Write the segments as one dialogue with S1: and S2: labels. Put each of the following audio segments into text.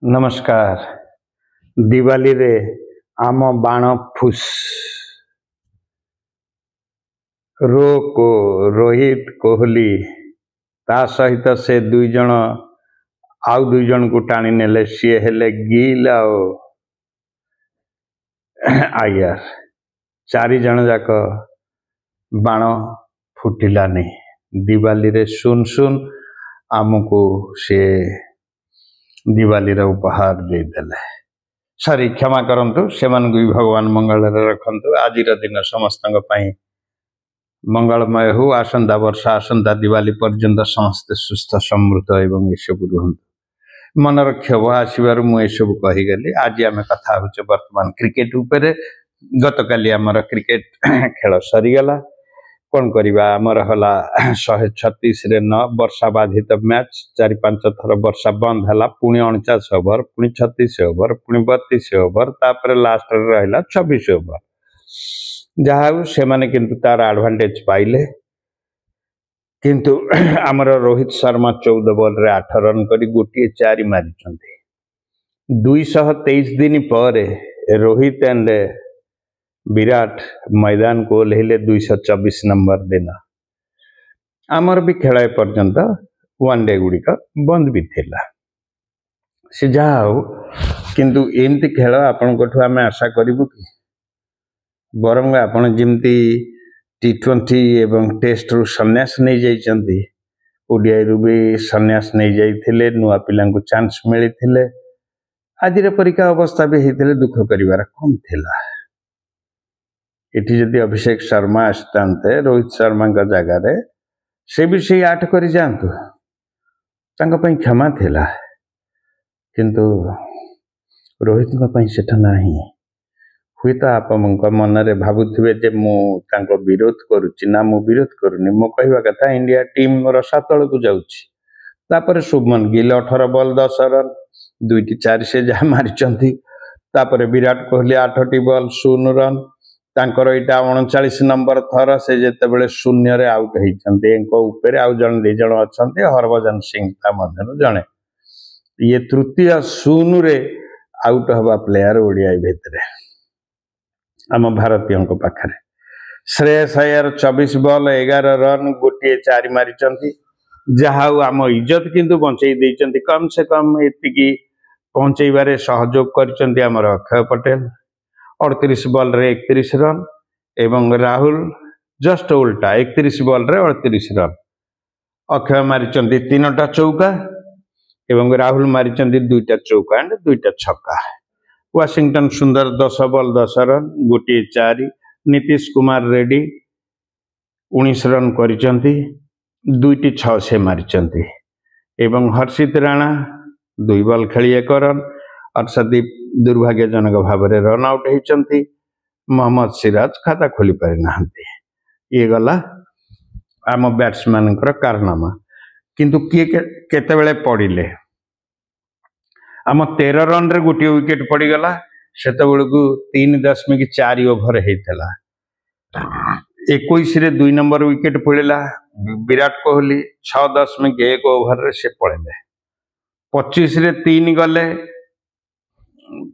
S1: नमस्कार। दिवाली रे आम बाण फुस रोको रोहित कोहली ता सहित से दुई जन आउ दुई जन को टाणी नेले सी हेले गिल आयर चारि जन जाक बाण फुटिलानी दिवाली रे सुन सुन आमको से दिवाली रे उपहार देदेले। सॉरी क्षमा करंतु से भगवान मंगल रखंतु। आज दिन समस्त मंगलमय हो। आसंता वर्ष आसंता दिवाली पर्यंत समस्ते सुस्थ समृद्ध एवं एसबू रुहतु। मनर क्षोभ आसबार मुझे कहीगली। आज आम कथा हो बर्तमान क्रिकेट उपरे। गत काली आमर क्रिकेट खेल सरीगला। कौन करवा आमर हला 136 रे 9 वर्षा बाधित मैच 4-5 थर वर्षा बंद है। पुणी 49 ओवर पुणी 36 ओवर पुणी 32 ओवर तापर लास्ट रहा 26 ओवर। जहाँ से माने किंतु तार एडवांटेज पाइले किंतु आमर रोहित शर्मा 14 बॉल रे 8 रन करी गोटे 4 मारी। 223 दिन पर रोहित एंड विराट मैदान को ओह्लैले 224 नंबर दिन। आमर भी खेल पर्यंत वनडे गुड़िक बंद भी थिला। से जहा हो किंतु एमती खेल आपण आम आशा करूँ कि बरंग आपण जमती T20 एवं टेस्ट रु संन्यास नहीं जाइछंती ओडीआई रु भी संन्यास नहीं जाइथिले नुआ पिला को चांस मिली। आज परीक्षा अवस्था भी होते दुख करिवार कम थिला। इटी जदि अभिषेक शर्मा आसते रोहित शर्मा जगार से भी से 8 कर जातु क्षमा थिला किंतु रोहित सेठा नाही। हुए तो आप मन रे भावुवे जे मु विरोध करुच्ची ना मु विरोध करूनी। मो कहवा कथा इंडिया टीम रसा तल को जाऊँगी। शुभमन गिल 18 बॉल 10 रन 2-4 से जहाँ मारी। विराट कोहली 8 बॉल 0 रन तांकर इटा 39 नंबर थर से जेते बेले शून्य रे आउट होइछन्ते। ऊपर आउ जन 2 जन अछन्ते हरभजन सिंह ता मध्यनु जणे। ये तृतीय 0 रे आउट हवा प्लेयर ओडीआई भितरे आम भारतीयों को पाखरे। श्रेयस अय्यर 24 बॉल 11 रन गोटे 4 मारी। जहाँ आम इज्जत किंतु बंचई देइछन्ते। कम से कम एतिकी पहुंचैबारे सहयोग करछन्ते आमर अक्षय पटेल 38 बॉल रे 31 रन एवं राहुल जस्ट उल्टा 31 बॉल रे 38 रन। अक्षय मारी 3टा चौका एवं राहुल मारी 2टा चौका एंड 2टा छक्का। वाशिंगटन सुंदर 10 बॉल 10 रन गोटे 4। नीतीश कुमार रेड्डी 19 रन करिसंती 2टी 6 से मारी। एवं हर्षित राणा 2 बॉल खेली 1 रन। अर्षदीप दुर्भाग्यजनक भाव में रन आउट होती। मोहम्मद सिराज खाता खोली पारि नाहंती। ये गला आम बैट्समैन कारनामा किंतु किए केतेबेले पड़िले आम 13 रन रे गोटे विकेट पड़गला। सेतबेलू 3.4 ओवर होता 21 रे 2 नंबर विकेट पड़ेगा। विराट कोहली 6.1 ओवर रे से पड़े 25 रे 3 गले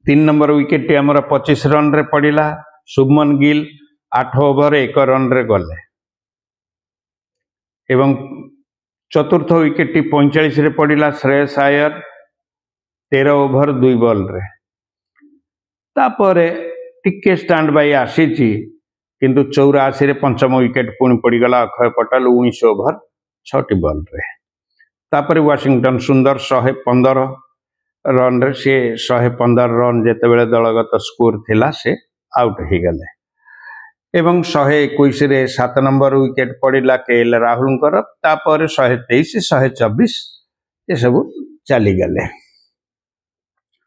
S1: 3 नंबर विकेट आमर 25 रन रे पड़िला। शुभमन गिल 8 ओवर 1 रन रे गले एवं चतुर्थ विकेट 45 रे पड़िला श्रेयस अय्यर 13 ओवर 2 बॉल रे। तापरे टिके स्टैंड बाय आसी किंतु 84 रे पंचम विकेट पुणी पड़गला अक्षय पटेल 19 ओवर 6 बॉल रे। तापरे वाशिंगटन सुंदर 115 रन रे से 115 रन जेते बेले दलगत स्कोर थिला से आउट हो गले। एवं 121 रे 7 नंबर विकेट पड़िला केएल राहुल तापर 123 124 ये सब चली गले।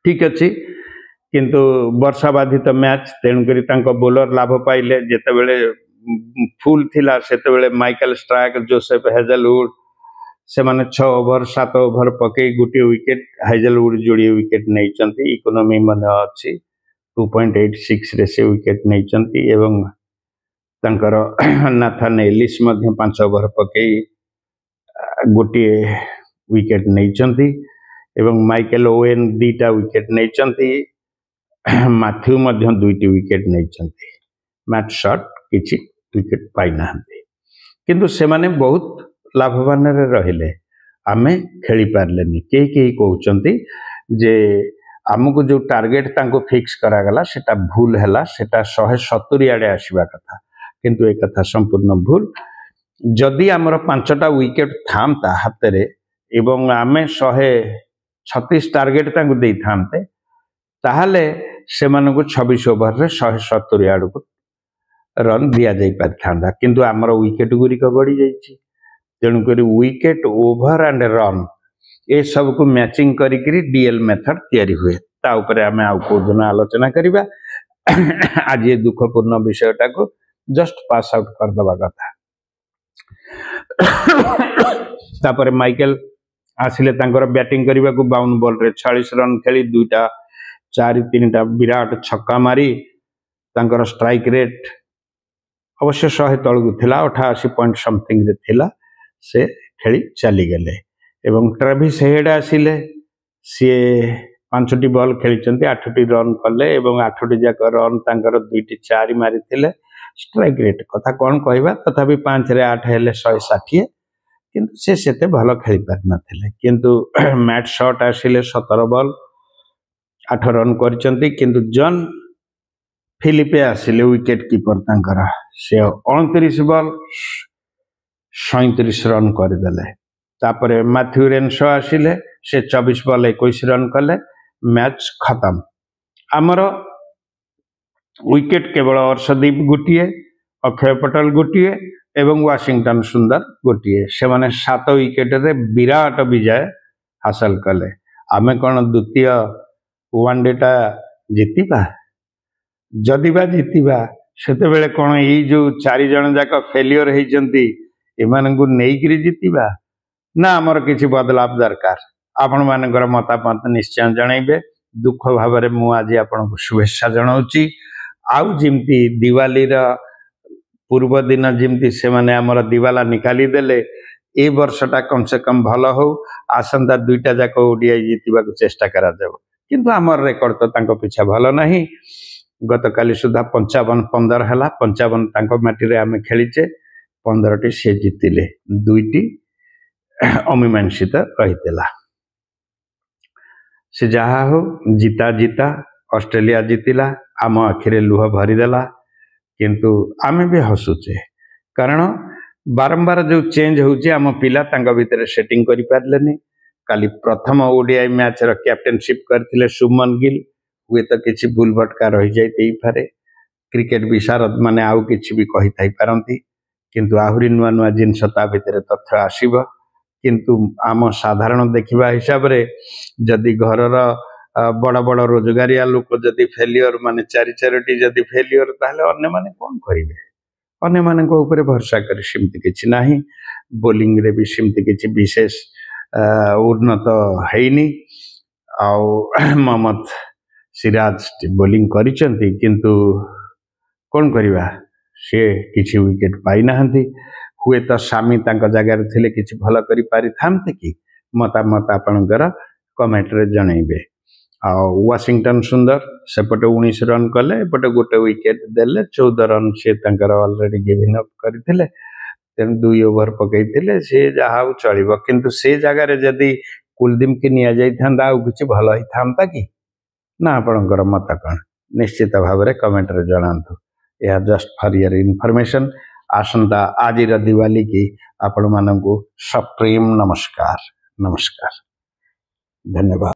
S1: ठीक अच्छी किंतु वर्षा बाधित मैच तेणुक बोलर लाभ पाइले। जेते बेले फुल थिला सेते बेले माइकल स्ट्राइक जोसेफ हेजलवुड से माने 6 ओवर 7 ओवर पकई गोटे विकेट हेजलवुड जोड़ी विकेट नहीं। इकोनॉमी मन अच्छी 2.86 रे से विकेट नहीं। एवं तंकर नाथन एलिस 5 ओवर पकई गोटे विकेट नहीं। एवं माइकेल ओवेन 2टा विकेट नहीं, मैथ्यू मध्य 2टी विकेट नहीं, मैट शॉट किछि विकेट पाई ना, किंतु से माने बहुत लाभवान रहिले, आमे खेली पारलेनी। कई कहउचंती जे आमको जो टार्गेट तांको फिक्स करागला सेटा भूल हैला, सेटा 170 आड़े आसीबा कथा, किंतु एक कथा संपूर्ण भूल। जदि आमर 5टा विकेट थामता हाथ एवं आमे 136 टार्गेट तांको दे थामते, ताहले से मानको 26 ओवर रे 170 आड़ को रन दिया जाई पारथांदा, किंतु आमर विकेट गुरिक गड़ी जाइछि। तेणुक विकेट ओवर एंड रन ए सब को मैचिंग करी डीएल मेथड तैयारी हुए, ता उपरे आमे आउ को दिन आलोचना करिबा। आज ये दुखपूर्ण विषयटा को जस्ट पास आउट कर दबा कथा। तापर माइकेल आसिले तांकर बैटिंग करबा को 52 बॉल रे 46 रन खेली 2टा 4-3टा विराट छक्का मारी तांकर स्ट्राइक रेट अवश्य 100 तळगु थिला, 88 पॉइंट समथिंग रे थिला, से खेली चली गेले। एवं ट्रेविस हेड आसिले, सी 5टी बॉल खेली 8टी रन कले एवं 8टी जाक रन तांकर 2टी 4 मारी थिले। स्ट्राइक रेट कथा कौन कहबा, तथापि 5 रे 8 हेले 160, किंतु से सेते भलो खेली पार नथिले। किंतु मैट शॉट आसिले 17 बॉल 8 रन करचंती, किंतु जॉन फिलिपे आसिले विकेट कीपर तांकर, से 29 बॉल 37 रन करदेले। तापरे मैथ्यू रेनशो आसिले, से 24 बॉल 21 रन कले, मैच खत्म। आमर विकेट केवल अर्शदीप गोटे, अक्षय पटेल गोटे एवं वाशिंगटन सुंदर गोटे, से माने 7 विकेट रे विराट विजय हासिल कले। आमे कौन द्वितीय वनडेटा जीतिबा? जदि बा जीतिबा सेते बेले कौन ये जो 4 जन जाक फेलियर होइचंती एमानंकु नेइकरी जीतिबा ना आमर किछि बदलाव दरकार? आपण मानकर मतामत निश्चय जणाइबे। दुख भाव में मु आज आपन को शुभेच्छा जनाउची। आउ जिमती दिवाली रा पूर्व दिन जिमती से माने आमर दिवाला निकाली देले, ए वर्षटा कम से कम भल हो, आसंता 2टा जाक ओडीआई जीतिबा को चेष्टा करा जाबो। किंतु आमर रेकर्ड तो तांको पिछा भल नहीं। गत काली सुधा 55-15 हला, 55 तांको माटी रे आमे खेलीचे, 15टी से जीतिले, 2टी अमीमांसित रहीतेला। से जहा हो जीता जीता ऑस्ट्रेलिया जीतिला, आम आखिरे लुह भरीदेला, किंतु आमे भी हसुचे, कारण बारंबार जो चेंज होउची आम पिला तांका भितर सेटिंग करि पारलेनी। काली प्रथम ओडीआई मैच रो कैप्टेनशिप करथिले शुभमन गिल, हुए तो किछि भूल भटका रही जाई तेई पारे, क्रिकेट विशारद माने आउ किछि भी कहि थाई पारंती, किंतु आहुरी नुआ नुआ जिनस ता भितर तथ्य आसीबो। किंतु आम साधारण देखिबा हिसाब रे जदि घरर बड़ बड़ रोजगारिया लोक जदि फेलियर माने 4-4टी जदि फेलियर, ताहले अन्य माने कोन करिवे? अन्य माने को ऊपर भरोसा करि सिमति किछि नाही। बोलिंग रे भी सिमति किछि विशेष उन्नत हैनी। आउ मोहम्मद सिराज बोलिंग करिसंती, किंतु कोन करिवा, से किछि विकेट पाई नाहंती। हुए तो सामी तांका जगह थिले किछि भल करि पारि थामते कि? मतामत आपणकर कमेंट रे जणाइबे। आ वाशिंगटन सुंदर सेपटे 19 रन कले, एपटे गोटे विकेट देले, 14 रन से तांकर ऑलरेडी गिवन अप करथिले, तेन 2 ओवर पकैथिले, से जहाउ चलिबो। किंतु से जगह रे जदि कुलदीप के निया जाई थांदा आउ किछि भल ही थामता कि ना? आपणकर मत कण निश्चित भाव रे कमेंट रे जणांतु। या जस्ट फॉर योर इन्फॉर्मेशन। आसंता आज दिवाली की आपण मानकु सप्रेम नमस्कार। नमस्कार, धन्यवाद।